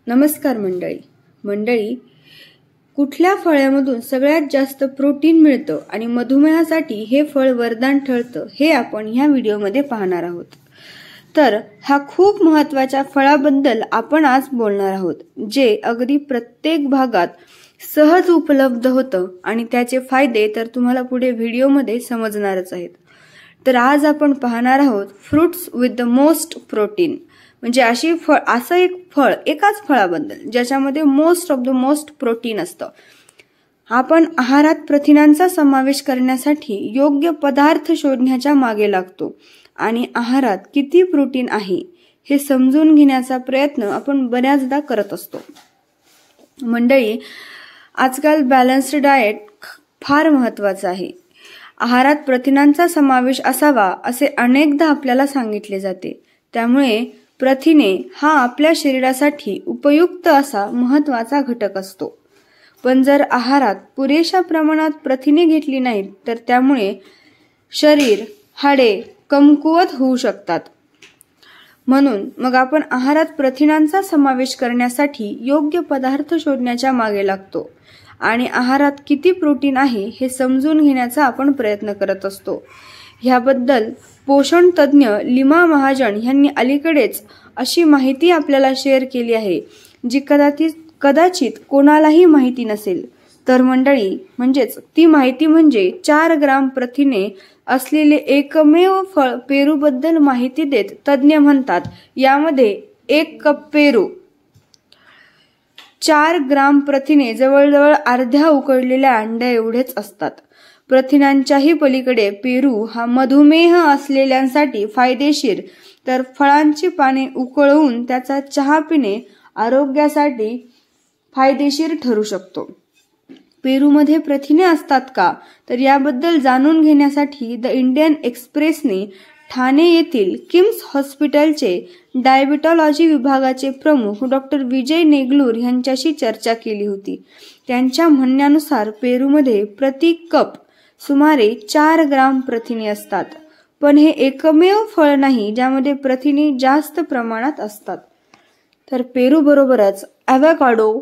नमस्कार मंडळी, कुठल्या फळामधून सगळ्यात जास्त प्रोटीन मिळतं आणि मधुमेहासाठी हे फळ वरदान ठरतं हे आपण ह्या व्हिडिओमध्ये पाहणार आहोत. तर हा खूप महत्त्वाच्या फळाबद्दल आपण आज बोलणार आहोत, जे अगदी प्रत्येक भागात सहज उपलब्ध होतं आणि त्याचे फायदे तर तुम्हाला पुढे व्हिडिओमध्ये समजणारच आहेत. तर आज आपण पाहणार आहोत fruits with the most protein, म्हणजे असं एक फळ, एकाच फळाबद्दल ज्याच्यामध्ये most of the most protein असतं. आपण आहारात प्रथिनांचा समावेश करण्यासाठी योग्य पदार्थ शोधण्याच्या मागे लागतो आणि आहारात किती प्रोटीन आहे हे समजून घेण्याचा प्रयत्न आपण बऱ्याचदा करत असतो. मंडळी, आजकाल बॅलन्स्ड डाएट फार महत्वाचं आहे. आहारात प्रथिनांचा समावेश असावा असे अनेकदा आपल्याला सांगितले जाते. त्यामुळे प्रथिने हा आपल्या शरीरासाठी उपयुक्त असा महत्वाचा घटक असतो. पण जर आहारात पुरेशा प्रमाणात प्रथिने घेतली नाहीत तर त्यामुळे शरीर, हाडे कमकुवत होऊ शकतात. म्हणून मग आपण आहारात प्रथिनांचा समावेश करण्यासाठी योग्य पदार्थ शोधण्याच्या मागे लागतो आणि आहारात किती प्रोटीन आहे हे समजून घेण्याचा आपण प्रयत्न करत असतो. ह्याबद्दल पोषण तज्ज्ञ लिमा महाजन यांनी अलीकडेच अशी माहिती आपल्याला शेअर केली आहे, जी कदाचित कोणालाही माहिती नसेल. तर मंडळी, ती माहिती म्हणजे 4 ग्राम प्रथिने असलेले एकमेव फळ पेरूबद्दल माहिती देत तज्ज्ञ म्हणतात, यामध्ये 1 कप पेरू, 4 ग्राम प्रथिने जवळजवळ अर्ध्या उकडलेल्या अंड्या एवढेच असतात. प्रथिनांच्याही पलीकडे पेरू हा मधुमेह असलेल्यांसाठी फायदेशीर, तर फळांची पाने उकळवून त्याचा चहा पिणे आरोग्यासाठी फायदेशीर ठरू शकतो. पेरूमध्ये प्रथिने असतात का, तर याबद्दल जाणून घेण्यासाठी द इंडियन एक्सप्रेसने ठाणे येथील किम्स हॉस्पिटलचे डायबिटॉलॉजी विभागाचे प्रमुख डॉक्टर विजय नेगलूर यांच्याशी चर्चा केली होती. त्यांच्या म्हणण्यानुसार पेरूमध्ये प्रति कप सुमारे 4 ग्राम प्रथिने असतात. पण हे एकमेव फळ नाही ज्यामध्ये प्रथिने जास्त प्रमाणात असतात. तर पेरू बरोबरच ॲव्होकाडो,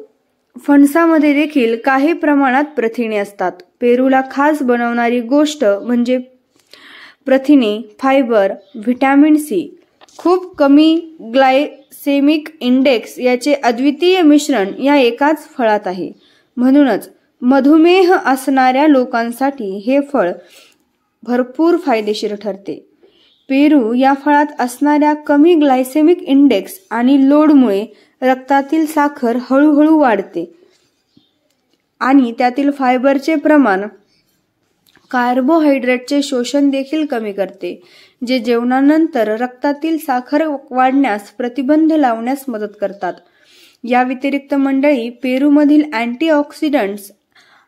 फणसामध्ये देखील काही प्रमाणात प्रथिने असतात. पेरूला खास बनवणारी गोष्ट म्हणजे प्रथिने, फायबर, व्हिटॅमिन सी, खूप कमी ग्लायसेमिक इंडेक्स याचे अद्वितीय मिश्रण या एकाच फळात आहे. म्हणूनच मधुमेह असणाऱ्या लोकांसाठी हे फळ भरपूर फायदेशीर ठरते. पेरू या फळात असणाऱ्या कमी ग्लायसेमिक इंडेक्स आणि लोडमुळे रक्तातील साखर हळूहळू वाढते आणि त्यातील फायबरचे प्रमाण कार्बोहायड्रेटचे शोषण देखील कमी करते, जे जेवणानंतर रक्तातील साखर वाढण्यास प्रतिबंध लावण्यास मदत करतात. या व्यतिरिक्त मंडळी, पेरूमधील अँटीऑक्सिडंट्स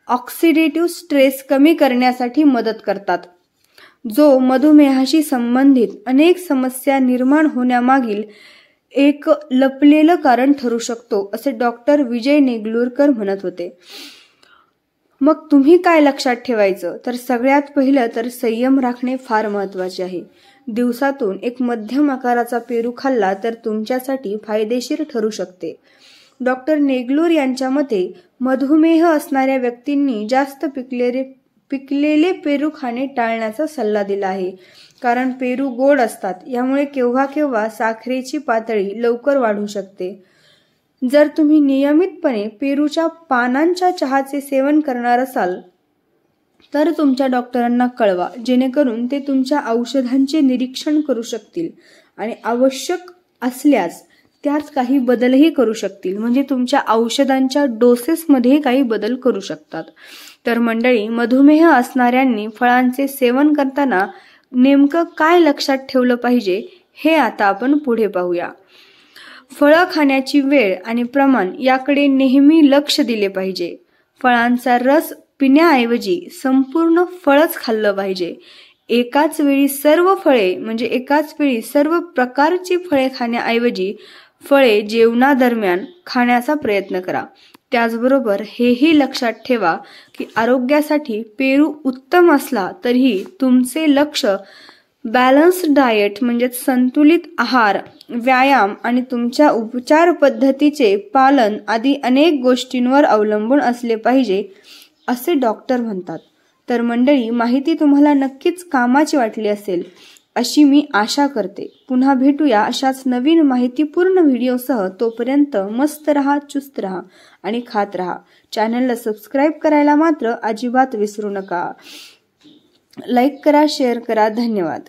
ऑक्सिडेटिव्ह स्ट्रेस कमी करण्यासाठी मदत करतात, जो मधुमेहाशी संबंधित अनेक समस्या निर्माण होण्यामागील एक लपलेलं कारण ठरू शकतो, असे डॉक्टर विजय नेगलूरकर म्हणत होते. मग तुम्ही काय लक्षात ठेवायचं, तर सगळ्यात पहिलं तर संयम राखणे फार महत्वाचे आहे. दिवसातून एक मध्यम आकाराचा पेरू खाल्ला तर तुमच्यासाठी फायदेशीर ठरू शकते. डॉक्टर नेगलूर यांच्या मते मधुमेह असणाऱ्या व्यक्तींनी जास्त पिकलेले पेरू खाणे टाळण्याचा सल्ला दिला आहे, कारण पेरू गोड असतात. यामुळे केव्हा केव्हा साखरेची पातळी लवकर वाढू शकते. जर तुम्ही नियमितपणे पेरूच्या पानांच्या चहाचे सेवन करणार असाल तर तुमच्या डॉक्टरांना कळवा, जेणेकरून ते तुमच्या औषधांचे निरीक्षण करू शकतील आणि आवश्यक असल्यास त्यात काही बदलही करू शकतील, म्हणजे तुमच्या औषधांच्या डोसेसमध्ये काही बदल करू शकतात. तर मंडळी, मधुमेह असणाऱ्यांनी फळांचे सेवन करताना नेमकं काय लक्षात ठेवलं पाहिजे हे आता आपण पुढे पाहूया. फळं खाण्याची वेळ आणि प्रमाण याकडे नेहमी लक्ष दिले पाहिजे. फळांचा रस पिण्याऐवजी संपूर्ण फळच खाल्लं पाहिजे. एकाच वेळी सर्व प्रकारची फळे खाण्याऐवजी फळे जेवणादरम्यान खाण्याचा प्रयत्न करा. त्याचबरोबर हेही लक्षात ठेवा की आरोग्यासाठी पेरू उत्तम असला तरीही तुमचे लक्ष बॅलन्स्ड डाएट म्हणजे संतुलित आहार, व्यायाम आणि तुमच्या उपचार पद्धतीचे पालन आदी अनेक गोष्टींवर अवलंबून असले पाहिजे असे डॉक्टर म्हणतात. तर मंडळी, माहिती तुम्हाला नक्कीच कामाची वाटली असेल अशी मी आशा करते. पुन्हा भेटूया अशाच नवीन माहितीपूर्ण व्हिडिओसह. तोपर्यंत मस्त रहा, चुस्त रहा आणि खात रहा. चॅनलला सबस्क्राईब करायला मात्र अजिबात विसरू नका. लाईक करा, शेअर करा. धन्यवाद.